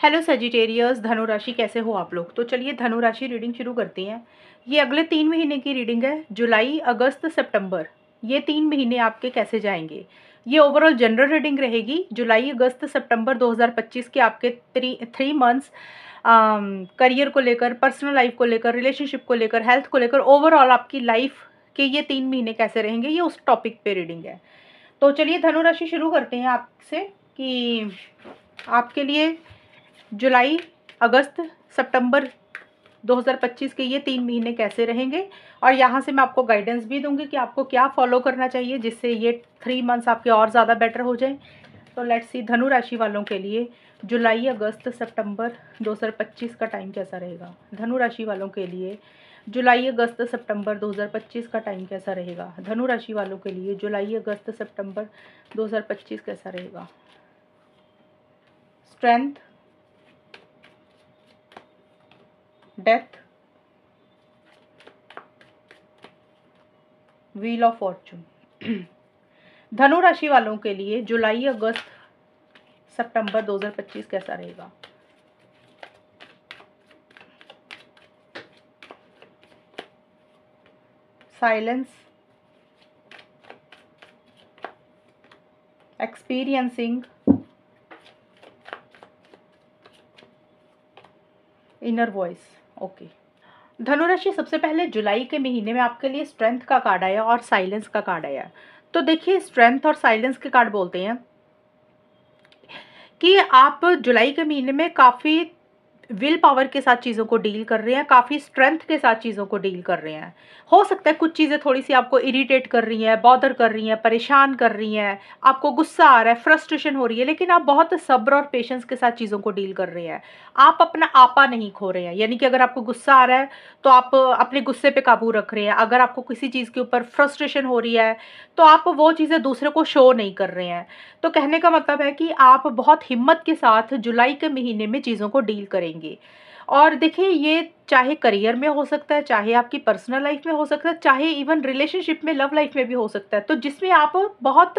Hello Sagittarius, धनु राशि कैसे हो आप लोग। तो चलिए धनु राशि रीडिंग शुरू करते हैं। ये अगले 3 महीने की रीडिंग है, जुलाई अगस्त सितंबर। ये 3 महीने आपके कैसे जाएंगे। ये ओवरऑल जनरल रीडिंग रहेगी। जुलाई अगस्त सितंबर 2025 के आपके 3 मंथ्स करियर को लेकर, पर्सनल लाइफ को लेकर, रिलेशनशिप को लेकर, हेल्थ को लेकर, ओवरऑल आपकी लाइफ के ये 3 महीने कैसे रहेंगे, ये उस टॉपिक पे रीडिंग है। तो चलिए धनु राशि शुरू करते हैं आपसे कि आपके लिए जुलाई अगस्त सितंबर 2025 के ये 3 महीने कैसे रहेंगे, और यहाँ से मैं आपको गाइडेंस भी दूंगी कि आपको क्या फॉलो करना चाहिए जिससे ये 3 मंथ्स आपके और ज़्यादा बेटर हो जाएं। तो लेट्स सी धनु राशि वालों के लिए जुलाई अगस्त सितंबर 2025 का टाइम कैसा रहेगा। धनु राशि वालों के लिए जुलाई अगस्त सितंबर 2025 का टाइम कैसा रहेगा। धनु राशि वालों के लिए जुलाई अगस्त सितंबर 2025 कैसा रहेगा। Strength, death, wheel of Fortune. धनु राशि वालों के लिए जुलाई अगस्त सितंबर 2025 कैसा रहेगा। Silence, experiencing, inner voice. Okay, धनु राशि सबसे पहले जुलाई के महीने में आपके लिए स्ट्रेंथ का कार्ड आया और साइलेंस का कार्ड आया। तो देखिए, स्ट्रेंथ और साइलेंस के कार्ड बोलते हैं कि आप जुलाई के महीने में काफ़ी विल पावर के साथ चीज़ों को डील कर रहे हैं, काफ़ी स्ट्रेंथ के साथ चीज़ों को डील कर रहे हैं। हो सकता है कुछ चीज़ें थोड़ी सी आपको इरिटेट कर रही हैं, बॉदर कर रही हैं, परेशान कर रही हैं, आपको गुस्सा आ रहा है, फ्रस्ट्रेशन हो रही है, लेकिन आप बहुत सब्र और पेशेंस के साथ चीज़ों को डील कर रहे हैं। आप अपना आपा नहीं खो रहे हैं, यानी कि अगर आपको गुस्सा आ रहा है तो आप अपने गुस्से पे काबू रख रहे हैं। अगर आपको किसी चीज़ के ऊपर फ्रस्ट्रेशन हो रही है तो आप वो चीज़ें दूसरे को शो नहीं कर रहे हैं। तो कहने का मतलब है कि आप बहुत हिम्मत के साथ जुलाई के महीने में चीज़ों को डील करेंगे। और देखिए, ये चाहे करियर में हो सकता है, चाहे आपकी पर्सनल लाइफ में हो सकता है, चाहे इवन रिलेशनशिप में, लव लाइफ में भी हो सकता है। तो जिसमें आप बहुत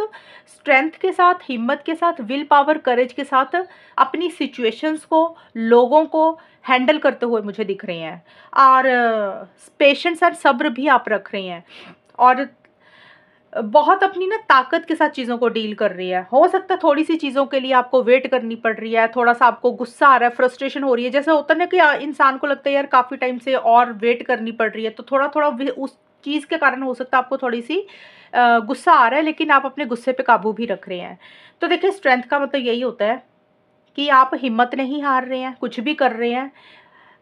स्ट्रेंथ के साथ, हिम्मत के साथ, विल पावर, करेज के साथ अपनी सिचुएशंस को, लोगों को हैंडल करते हुए मुझे दिख रहे हैं। और पेशेंस और सब्र भी आप रख रहे हैं, और बहुत अपनी ना ताकत के साथ चीज़ों को डील कर रही है। हो सकता है थोड़ी सी चीज़ों के लिए आपको वेट करनी पड़ रही है, थोड़ा सा आपको गुस्सा आ रहा है, फ्रस्ट्रेशन हो रही है। जैसे होता है ना कि इंसान को लगता है यार काफ़ी टाइम से और वेट करनी पड़ रही है, तो थोड़ा थोड़ा उस चीज़ के कारण हो सकता है आपको थोड़ी सी गुस्सा आ रहा है, लेकिन आप अपने गुस्से पे काबू भी रख रहे हैं। तो देखिए, स्ट्रेंथ का मतलब यही होता है कि आप हिम्मत नहीं हार रहे हैं, कुछ भी कर रहे हैं।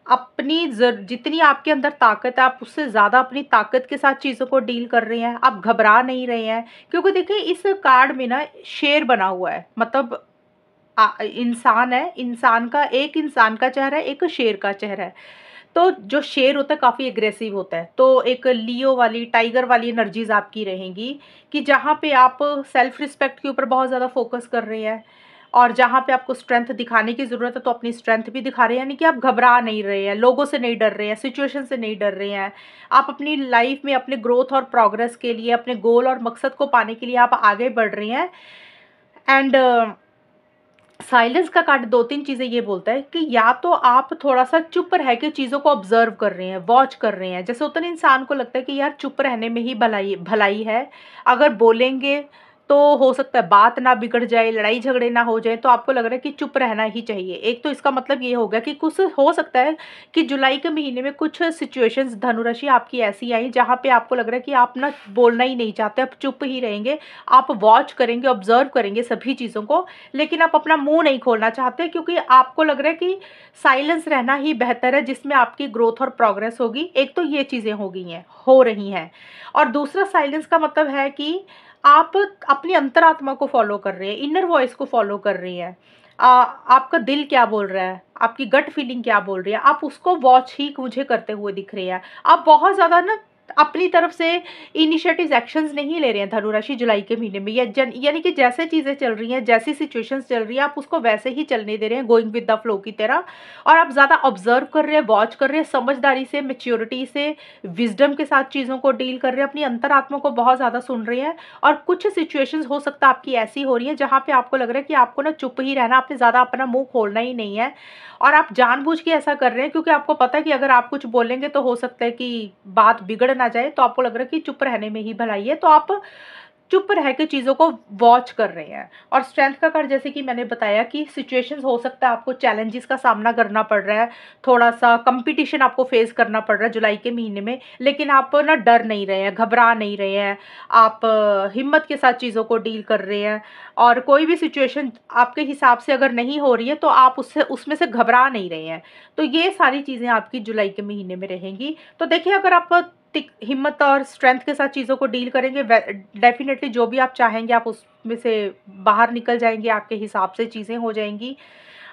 अपनी जितनी आपके अंदर ताकत है, आप उससे ज़्यादा अपनी ताकत के साथ चीज़ों को डील कर रहे हैं। आप घबरा नहीं रहे हैं, क्योंकि देखिए इस कार्ड में ना शेर बना हुआ है, मतलब इंसान है, इंसान का, एक इंसान का चेहरा है, एक शेर का चेहरा है। तो जो शेर होता है काफ़ी एग्रेसिव होता है, तो एक लियो वाली, टाइगर वाली एनर्जीज आपकी रहेंगी कि जहाँ पे आप सेल्फ रिस्पेक्ट के ऊपर बहुत ज़्यादा फोकस कर रहे हैं, और जहाँ पे आपको स्ट्रेंथ दिखाने की ज़रूरत है तो अपनी स्ट्रेंथ भी दिखा रहे हैं। यानी कि आप घबरा नहीं रहे हैं, लोगों से नहीं डर रहे हैं, सिचुएशन से नहीं डर रहे हैं। आप अपनी लाइफ में अपने ग्रोथ और प्रोग्रेस के लिए, अपने गोल और मकसद को पाने के लिए आप आगे बढ़ रहे हैं। एंड साइलेंस का कार्ड 2-3 चीज़ें ये बोलता है कि या तो आप थोड़ा सा चुप रह के चीज़ों को ऑब्जर्व कर रहे हैं, वॉच कर रहे हैं। जैसे होता है ना, इंसान को लगता है कि यार चुप रहने में ही भलाई भलाई है, अगर बोलेंगे तो हो सकता है बात ना बिगड़ जाए, लड़ाई झगड़े ना हो जाए, तो आपको लग रहा है कि चुप रहना ही चाहिए। एक तो इसका मतलब ये हो गया कि कुछ हो सकता है कि जुलाई के महीने में कुछ सिचुएशंस धनुराशि आपकी ऐसी आई जहाँ पे आपको लग रहा है कि आप ना बोलना ही नहीं चाहते, आप चुप ही रहेंगे, आप वॉच करेंगे, ऑब्जर्व करेंगे सभी चीज़ों को, लेकिन आप अपना मुंह नहीं खोलना चाहते, क्योंकि आपको लग रहा है कि साइलेंस रहना ही बेहतर है, जिसमें आपकी ग्रोथ और प्रोग्रेस होगी। एक तो ये चीज़ें हो रही हैं, और दूसरा साइलेंस का मतलब है कि आप अपनी अंतरात्मा को फॉलो कर रहे हैं, इनर वॉइस को फॉलो कर रही हैं। आपका दिल क्या बोल रहा है, आपकी गट फीलिंग क्या बोल रही है, आप उसको वॉच ही मुझे करते हुए दिख रही है। आप बहुत ज़्यादा ना अपनी तरफ से इनिशिएटिव्स एक्शंस नहीं ले रहे हैं धनु राशि जुलाई के महीने में, या यानी कि जैसे चीज़ें चल रही हैं, जैसी सिचुएशंस चल रही हैं, आप उसको वैसे ही चलने दे रहे हैं, गोइंग विद द फ्लो की तरह। और आप ज़्यादा ऑब्जर्व कर रहे हैं, वॉच कर रहे हैं, समझदारी से, मैच्योरिटी से, विजडम के साथ चीज़ों को डील कर रहे हैं, अपनी अंतरात्मा को बहुत ज़्यादा सुन रहे हैं। और कुछ सिचुएशंस हो सकता है आपकी ऐसी हो रही है जहाँ पे आपको लग रहा है कि आपको ना चुप ही रहना, आपने ज़्यादा अपना मुंह खोलना ही नहीं है, और आप जानबूझ के ऐसा कर रहे हैं क्योंकि आपको पता है कि अगर आप कुछ बोलेंगे तो हो सकता है कि बात बिगड़ ना जाए, तो आपको लग रहा है कि चुप रहने में ही भलाई है, तो आप चुप रह के चीज़ों को वॉच कर रहे हैं। और स्ट्रेंथ का कार्ड, जैसे कि मैंने बताया कि सिचुएशंस हो सकता है आपको चैलेंजेस का सामना करना पड़ रहा है, थोड़ा-सा कंपटीशन आपको फेस करना पड़ रहा है जुलाई के महीने में, लेकिन आप ना डर नहीं रहे हैं, घबरा नहीं रहे हैं, आप हिम्मत के साथ चीज़ों को डील कर रहे हैं। और कोई भी सिचुएशन आपके हिसाब से अगर नहीं हो रही है, तो आप उसमें से घबरा नहीं रहे हैं। तो ये सारी चीज़ें आपकी जुलाई के महीने में रहेंगी। तो देखिए, अगर आप हिम्मत और स्ट्रेंथ के साथ चीज़ों को डील करेंगे, डेफिनेटली जो भी आप चाहेंगे आप उसमें से बाहर निकल जाएंगे, आपके हिसाब से चीज़ें हो जाएंगी।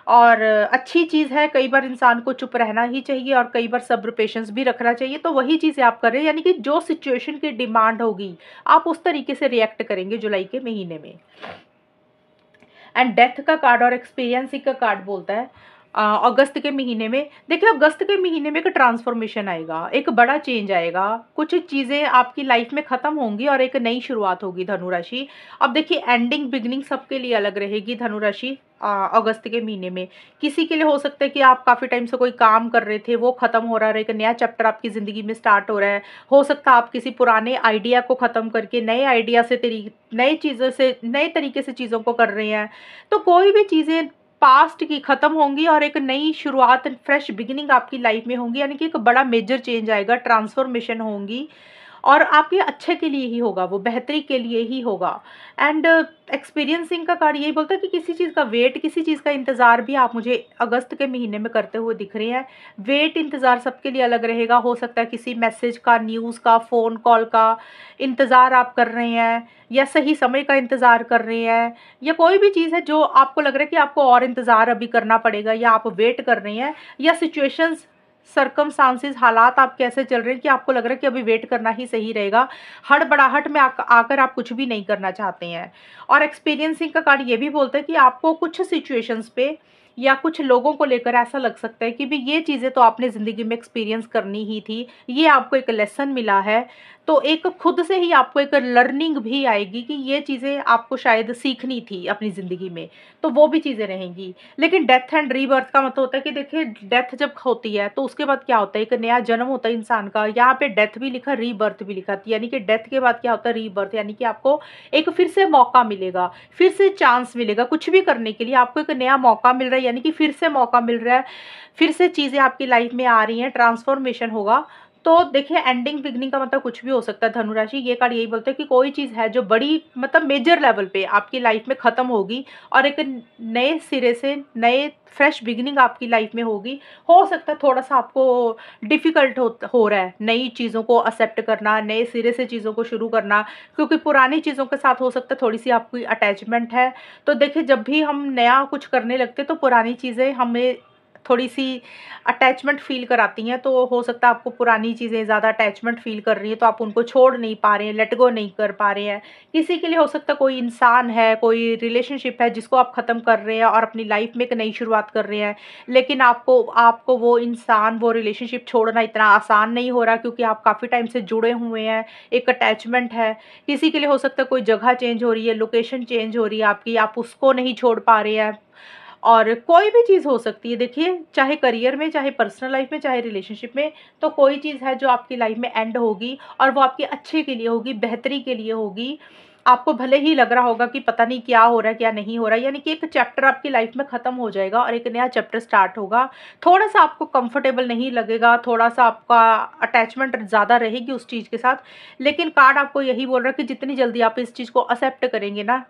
और अच्छी चीज़ है, कई बार इंसान को चुप रहना ही चाहिए और कई बार सब्र पेशेंस भी रखना चाहिए। तो वही चीज़ें आप कर रहे हैं, यानी कि जो सिचुएशन की डिमांड होगी आप उस तरीके से रिएक्ट करेंगे जुलाई के महीने में। एंड डेथ का कार्ड और एक्सपीरियंसिंग का कार्ड बोलता है अगस्त के महीने में। देखिए, अगस्त के महीने में एक ट्रांसफॉर्मेशन आएगा, एक बड़ा चेंज आएगा, कुछ चीज़ें आपकी लाइफ में ख़त्म होंगी और एक नई शुरुआत होगी धनु राशि। अब देखिए, एंडिंग बिगनिंग सबके लिए अलग रहेगी धनु राशि। अगस्त के महीने में किसी के लिए हो सकता है कि आप काफ़ी टाइम से कोई काम कर रहे थे, वो ख़त्म हो रहा है, एक नया चैप्टर आपकी ज़िंदगी में स्टार्ट हो रहा है। हो सकता है आप किसी पुराने आइडिया को ख़त्म करके नए आइडिया से नई चीज़ों से, नए तरीके से चीज़ों को कर रहे हैं। तो कोई भी चीज़ें पास्ट की ख़त्म होंगी और एक नई शुरुआत, फ्रेश बिगिनिंग आपकी लाइफ में होंगी, यानी कि एक बड़ा मेजर चेंज आएगा, ट्रांसफॉर्मेशन होंगी और आपके अच्छे के लिए ही होगा, वो बेहतरी के लिए ही होगा। एंड एक्सपीरियंसिंग का कार्ड यही बोलता है कि किसी चीज़ का वेट, किसी चीज़ का इंतज़ार भी आप मुझे अगस्त के महीने में करते हुए दिख रहे हैं। वेट, इंतज़ार सबके लिए अलग रहेगा। हो सकता है किसी मैसेज का, न्यूज़ का, फ़ोन कॉल का इंतज़ार आप कर रहे हैं, या सही समय का इंतज़ार कर रहे हैं, या कोई भी चीज़ है जो आपको लग रहा है कि आपको और इंतज़ार अभी करना पड़ेगा, या आप वेट कर रहे हैं, या सिचुएशंस, सर्कमस्टांसेस, हालात आप कैसे चल रहे हैं कि आपको लग रहा है कि अभी वेट करना ही सही रहेगा, हड़बड़ाहट में आकर आप कुछ भी नहीं करना चाहते हैं। और एक्सपीरियंसिंग का कार्ड ये भी बोलता है कि आपको कुछ सिचुएशंस पे या कुछ लोगों को लेकर ऐसा लग सकता है कि भी ये चीज़ें तो आपने ज़िंदगी में एक्सपीरियंस करनी ही थी, ये आपको एक लेसन मिला है। तो एक खुद से ही आपको एक लर्निंग भी आएगी कि ये चीज़ें आपको शायद सीखनी थी अपनी ज़िंदगी में, तो वो भी चीज़ें रहेंगी। लेकिन डेथ एंड रीबर्थ का मतलब होता है कि देखिए, डेथ जब होती है तो उसके बाद क्या होता है, एक नया जन्म होता है इंसान का। यहाँ पे डेथ भी लिखा, रीबर्थ भी लिखा, यानी कि डेथ के बाद क्या होता है, रीबर्थ, यानी कि आपको एक फिर से मौका मिलेगा, फिर से चांस मिलेगा कुछ भी करने के लिए, आपको एक नया मौका मिल रहा है, यानी कि फिर से मौका मिल रहा है, फिर से चीज़ें आपकी लाइफ में आ रही हैं, ट्रांसफॉर्मेशन होगा। तो देखिए, एंडिंग बिगनिंग का मतलब कुछ भी हो सकता है धनु राशि। ये कार्ड यही बोलता है कि कोई चीज़ है जो बड़ी, मतलब मेजर लेवल पे आपकी लाइफ में ख़त्म होगी और एक नए सिरे से, नए फ्रेश बिगिनिंग आपकी लाइफ में होगी। हो सकता है थोड़ा सा आपको डिफ़िकल्ट हो रहा है नई चीज़ों को एक्सेप्ट करना, नए सिरे से चीज़ों को शुरू करना, क्योंकि पुरानी चीज़ों के साथ हो सकता है थोड़ी सी आपकी अटैचमेंट है। तो देखिए, जब भी हम नया कुछ करने लगते हैं तो पुरानी चीज़ें हमें थोड़ी सी अटैचमेंट फ़ील कराती हैं। तो हो सकता है आपको पुरानी चीज़ें ज़्यादा अटैचमेंट फ़ील कर रही हैं, तो आप उनको छोड़ नहीं पा रहे हैं, लेट गो नहीं कर पा रहे हैं। किसी के लिए हो सकता है कोई इंसान है, कोई रिलेशनशिप है जिसको आप ख़त्म कर रहे हैं और अपनी लाइफ में एक नई शुरुआत कर रहे हैं, लेकिन आपको आपको वो इंसान, वो रिलेशनशिप छोड़ना इतना आसान नहीं हो रहा, क्योंकि आप काफ़ी टाइम से जुड़े हुए हैं, एक अटैचमेंट है। किसी के लिए हो सकता है कोई जगह चेंज हो रही है, लोकेशन चेंज हो रही है आपकी, आप उसको नहीं छोड़ पा रहे हैं। और कोई भी चीज़ हो सकती है, देखिए, चाहे करियर में, चाहे पर्सनल लाइफ में, चाहे रिलेशनशिप में, तो कोई चीज़ है जो आपकी लाइफ में एंड होगी और वो आपके अच्छे के लिए होगी, बेहतरी के लिए होगी। आपको भले ही लग रहा होगा कि पता नहीं क्या हो रहा है, क्या नहीं हो रहा है, यानी कि एक चैप्टर आपकी लाइफ में ख़त्म हो जाएगा और एक नया चैप्टर स्टार्ट होगा। थोड़ा सा आपको कंफर्टेबल नहीं लगेगा, थोड़ा सा आपका अटैचमेंट ज़्यादा रहेगी उस चीज़ के साथ, लेकिन कार्ड आपको यही बोल रहा है कि जितनी जल्दी आप इस चीज़ को एक्सेप्ट करेंगे ना,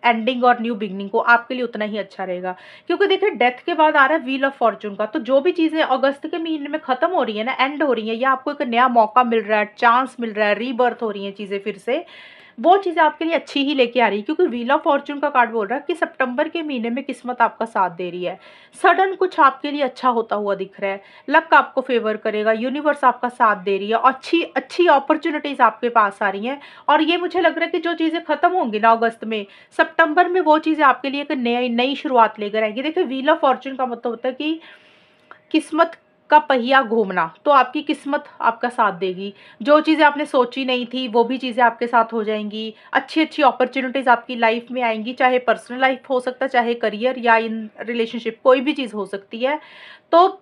एंडिंग और न्यू बिगनिंग को, आपके लिए उतना ही अच्छा रहेगा। क्योंकि देखिए, डेथ के बाद आ रहा है व्हील ऑफ फॉर्चून का। तो जो भी चीज़ें अगस्त के महीने में ख़त्म हो रही है ना, एंड हो रही है, या आपको एक नया मौका मिल रहा है, चांस मिल रहा है, रीबर्थ हो रही है चीज़ें फिर से, वो चीज़ें आपके लिए अच्छी ही लेके आ रही है, क्योंकि व्हील ऑफ फॉर्च्यून का कार्ड बोल रहा है कि सितंबर के महीने में किस्मत आपका साथ दे रही है। सडन कुछ आपके लिए अच्छा होता हुआ दिख रहा है, लक आपको फेवर करेगा, यूनिवर्स आपका साथ दे रही है, और अच्छी अच्छी अपॉर्चुनिटीज़ आपके पास आ रही हैं। और ये मुझे लग रहा है कि जो चीज़ें ख़त्म होंगी ना अगस्त में, सितंबर में वो चीज़ें आपके लिए एक नई नई शुरुआत लेकर आएंगी। देखिए व्हील ऑफ फॉर्च्यून का मतलब होता है कि किस्मत का पहिया घूमना, तो आपकी किस्मत आपका साथ देगी। जो चीज़ें आपने सोची नहीं थी वो भी चीज़ें आपके साथ हो जाएंगी। अच्छी अच्छी अपॉर्चुनिटीज़ आपकी लाइफ में आएंगी, चाहे पर्सनल लाइफ हो सकता है, चाहे करियर या इन रिलेशनशिप, कोई भी चीज़ हो सकती है। तो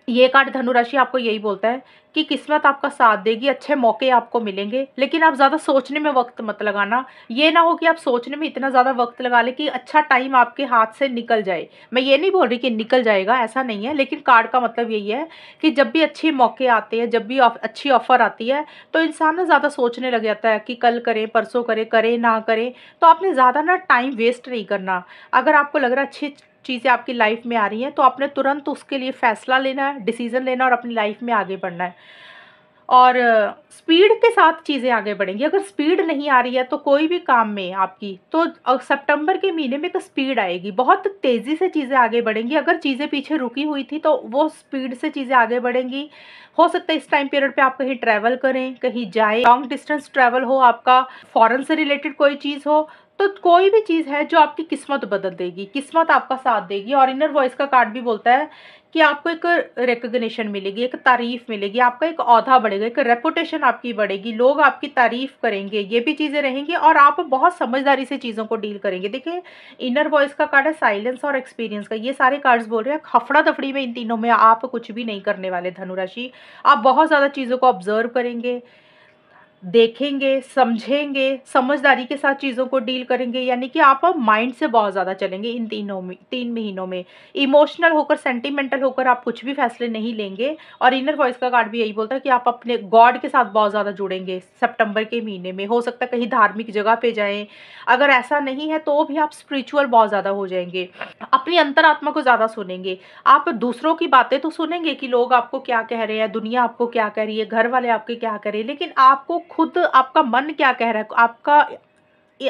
ये कार्ड धनु राशि आपको यही बोलता है कि किस्मत आपका साथ देगी, अच्छे मौके आपको मिलेंगे, लेकिन आप ज़्यादा सोचने में वक्त मत लगाना। ये ना हो कि आप सोचने में इतना ज़्यादा वक्त लगा लें कि अच्छा टाइम आपके हाथ से निकल जाए। मैं ये नहीं बोल रही कि निकल जाएगा, ऐसा नहीं है, लेकिन कार्ड का मतलब यही है कि जब भी अच्छे मौके आते हैं, जब भी अच्छी ऑफर आती है, तो इंसान ना ज़्यादा सोचने लग जाता है कि कल करें, परसों करें, करें ना करें। तो आपने ज़्यादा ना टाइम वेस्ट नहीं करना। अगर आपको लग रहा है अच्छी चीज़ें आपकी लाइफ में आ रही हैं, तो आपने तुरंत उसके लिए फ़ैसला लेना है, डिसीज़न लेना और अपनी लाइफ में आगे बढ़ना है। और स्पीड के साथ चीज़ें आगे बढ़ेंगी। अगर स्पीड नहीं आ रही है तो कोई भी काम में आपकी, तो सितंबर के महीने में एक स्पीड आएगी, बहुत तेज़ी से चीज़ें आगे बढ़ेंगी। अगर चीज़ें पीछे रुकी हुई थी तो वो स्पीड से चीज़ें आगे बढ़ेंगी। हो सकता है इस टाइम पीरियड पे आप कहीं ट्रैवल करें, कहीं जाएँ, लॉन्ग डिस्टेंस ट्रैवल हो आपका, फॉरेन से रिलेटेड कोई चीज़ हो। तो कोई भी चीज़ है जो आपकी किस्मत बदल देगी, किस्मत आपका साथ देगी। और इनर वॉइस का कार्ड भी बोलता है कि आपको एक रिकॉग्निशन मिलेगी, एक तारीफ मिलेगी, आपका एक ओहदा बढ़ेगा, एक रेपुटेशन आपकी बढ़ेगी, लोग आपकी तारीफ करेंगे, ये भी चीज़ें रहेंगी। और आप बहुत समझदारी से चीज़ों को डील करेंगे। देखिए इनर वॉइस का कार्ड है साइलेंस और एक्सपीरियंस का। ये सारे कार्ड्स बोल रहे हैं हफड़ा दफड़ी में इन तीनों में आप कुछ भी नहीं करने वाले धनु राशि। आप बहुत ज़्यादा चीज़ों को ऑब्जर्व करेंगे, देखेंगे, समझेंगे, समझदारी के साथ चीज़ों को डील करेंगे, यानी कि आप माइंड से बहुत ज़्यादा चलेंगे इन 3 महीनों में। इमोशनल होकर, सेंटिमेंटल होकर आप कुछ भी फैसले नहीं लेंगे। और इनर वॉइस का कार्ड भी यही बोलता है कि आप अपने गॉड के साथ बहुत ज़्यादा जुड़ेंगे सितंबर के महीने में। हो सकता है कहीं धार्मिक जगह पे जाएँ, अगर ऐसा नहीं है तो भी आप स्पिरिचुअल बहुत ज़्यादा हो जाएँगे। अपनी अंतरात्मा को ज़्यादा सुनेंगे। आप दूसरों की बातें तो सुनेंगे कि लोग आपको क्या कह रहे हैं, दुनिया आपको क्या कह रही है, घर वाले आपके क्या कह रहे हैं, लेकिन आपको खुद आपका मन क्या कह रहा है, आपका ये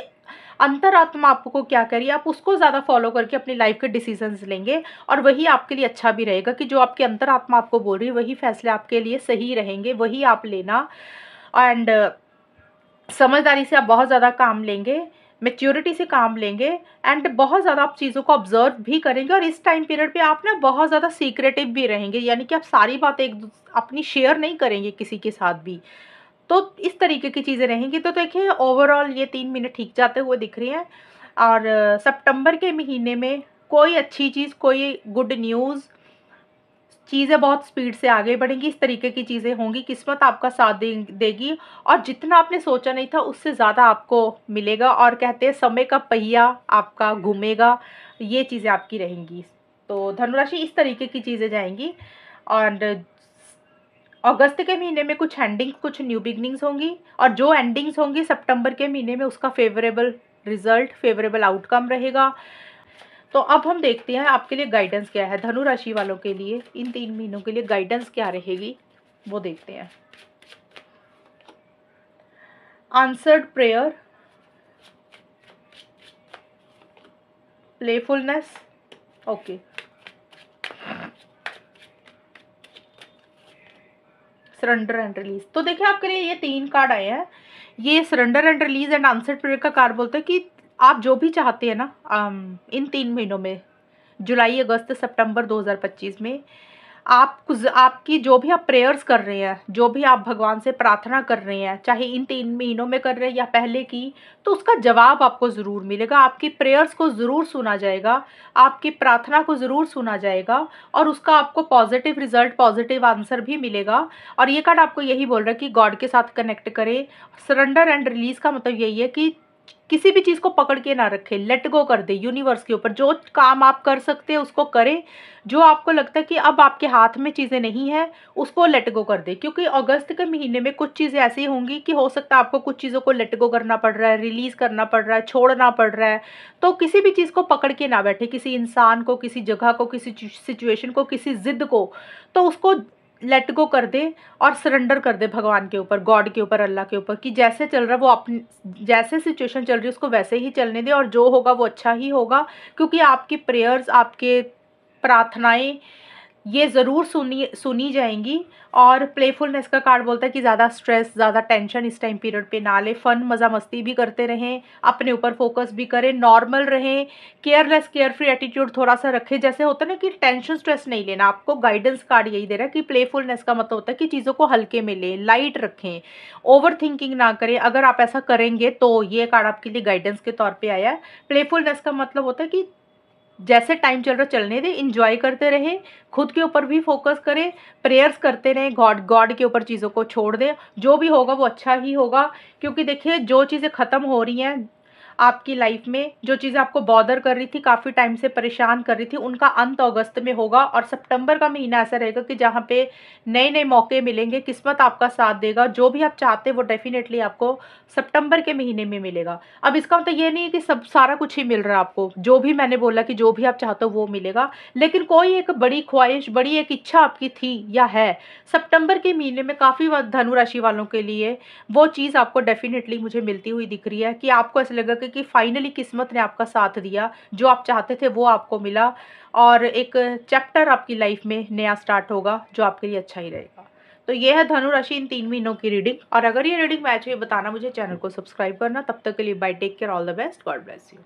अंतरात्मा आपको क्या कह रही है, आप उसको ज़्यादा फॉलो करके अपनी लाइफ के डिसीजंस लेंगे। और वही आपके लिए अच्छा भी रहेगा कि जो आपकी अंतरात्मा आपको बोल रही है वही फैसले आपके लिए सही रहेंगे, वही आप लेना। एंड समझदारी से आप बहुत ज़्यादा काम लेंगे, मैच्योरिटी से काम लेंगे, एंड बहुत ज़्यादा आप चीज़ों को ऑब्जर्व भी करेंगे। और इस टाइम पीरियड पे आप ना बहुत ज़्यादा सीक्रेटिव भी रहेंगे, यानी कि आप सारी बातें अपनी शेयर नहीं करेंगे किसी के साथ भी। तो इस तरीके की चीज़ें रहेंगी। तो देखिए ओवरऑल ये 3 महीने ठीक जाते हुए दिख रही हैं। और सितंबर के महीने में कोई अच्छी चीज़, कोई गुड न्यूज़, चीज़ें बहुत स्पीड से आगे बढ़ेंगी, इस तरीके की चीज़ें होंगी। किस्मत आपका साथ देगी, और जितना आपने सोचा नहीं था उससे ज़्यादा आपको मिलेगा। और कहते हैं समय का पहिया आपका घूमेगा, ये चीज़ें आपकी रहेंगी। तो धनुराशि इस तरीके की चीज़ें जाएंगी। और अगस्त के महीने में कुछ एंडिंग्स, कुछ न्यू बिगनिंग्स होंगी, और जो एंडिंग्स होंगी सितंबर के महीने में उसका फेवरेबल रिजल्ट, फेवरेबल आउटकम रहेगा। तो अब हम देखते हैं आपके लिए गाइडेंस क्या है, धनु राशि वालों के लिए इन 3 महीनों के लिए गाइडेंस क्या रहेगी, वो देखते हैं। Answered prayer, playfulness, okay, surrender and release. तो देखिए आपके लिए ये 3 कार्ड आए हैं। ये surrender and release and answered prayer का कार्ड बोलता है कि आप जो भी चाहते हैं ना इन 3 महीनों में, जुलाई, अगस्त, सितंबर 2025 में, आप कुछ, आपकी जो भी आप प्रेयर्स कर रहे हैं, जो भी आप भगवान से प्रार्थना कर रहे हैं, चाहे इन 3 महीनों में कर रहे हैं या पहले की, तो उसका जवाब आपको ज़रूर मिलेगा। आपकी प्रेयर्स को ज़रूर सुना जाएगा, आपकी प्रार्थना को ज़रूर सुना जाएगा, और उसका आपको पॉजिटिव रिजल्ट, पॉजिटिव आंसर भी मिलेगा। और ये कार्ड आपको यही बोल रहा है कि गॉड के साथ कनेक्ट करें। सरेंडर एंड रिलीज़ का मतलब यही है कि किसी भी चीज़ को पकड़ के ना रखें, लेट गो कर दे यूनिवर्स के ऊपर। जो काम आप कर सकते हैं उसको करें, जो आपको लगता है कि अब आपके हाथ में चीज़ें नहीं है उसको लेट गो कर दे। क्योंकि अगस्त के महीने में कुछ चीज़ें ऐसी होंगी कि हो सकता है आपको कुछ चीज़ों को लेट गो करना पड़ रहा है, रिलीज़ करना पड़ रहा है, छोड़ना पड़ रहा है। तो किसी भी चीज़ को पकड़ के ना बैठे, किसी इंसान को, किसी जगह को, किसी सिचुएशन को, किसी ज़िद को, तो उसको लेट गो कर दे और सरेंडर कर दे भगवान के ऊपर, गॉड के ऊपर, अल्लाह के ऊपर, कि जैसे चल रहा है वो अपनी, जैसे सिचुएशन चल रही है उसको वैसे ही चलने दे और जो होगा वो अच्छा ही होगा। क्योंकि आपकी प्रेयर्स, आपके प्रार्थनाएं ये ज़रूर सुनी सुनी जाएंगी। और प्लेफुलनेस का कार्ड बोलता है कि ज़्यादा स्ट्रेस, ज़्यादा टेंशन इस टाइम पीरियड पे ना ले, फन मज़ा मस्ती भी करते रहें, अपने ऊपर फोकस भी करें, नॉर्मल रहें, केयरलेस केयरफ्री एटीट्यूड थोड़ा सा रखें। जैसे होता है ना कि टेंशन स्ट्रेस नहीं लेना, आपको गाइडेंस कार्ड यही दे रहा है कि प्लेफुलनेस का मतलब होता है कि चीज़ों को हल्के में लें, लाइट रखें, ओवर थिंकिंग ना करें। अगर आप ऐसा करेंगे तो ये कार्ड आपके लिए गाइडेंस के तौर पर आया है। प्लेफुलनेस का मतलब होता है कि जैसे टाइम चल रहा चलने दें, इंजॉय करते रहें, खुद के ऊपर भी फोकस करें, प्रेयर्स करते रहें, गॉड गॉड के ऊपर चीज़ों को छोड़ दें, जो भी होगा वो अच्छा ही होगा। क्योंकि देखिए जो चीज़ें ख़त्म हो रही हैं आपकी लाइफ में, जो चीज़ें आपको बॉदर कर रही थी, काफ़ी टाइम से परेशान कर रही थी, उनका अंत अगस्त में होगा। और सितंबर का महीना ऐसा रहेगा कि जहाँ पे नए नए मौके मिलेंगे, किस्मत आपका साथ देगा, जो भी आप चाहते हैं वो डेफिनेटली आपको सितंबर के महीने में मिलेगा। अब इसका मतलब ये नहीं है कि सब सारा कुछ ही मिल रहा है आपको, जो भी मैंने बोला कि जो भी आप चाहते हो वो मिलेगा, लेकिन कोई एक बड़ी ख्वाहिश, बड़ी एक इच्छा आपकी थी या है सितंबर के महीने में, काफ़ी धनु राशि वालों के लिए वो चीज़ आपको डेफिनेटली मुझे मिलती हुई दिख रही है। कि आपको ऐसा लगा कि फाइनली किस्मत ने आपका साथ दिया, जो आप चाहते थे वो आपको मिला, और एक चैप्टर आपकी लाइफ में नया स्टार्ट होगा जो आपके लिए अच्छा ही रहेगा। तो ये है धनु राशि इन 3 महीनों की रीडिंग। और अगर ये रीडिंग मैच हुई बताना मुझे, चैनल को सब्सक्राइब करना। तब तक के लिए bye, take care, all the best, God bless you.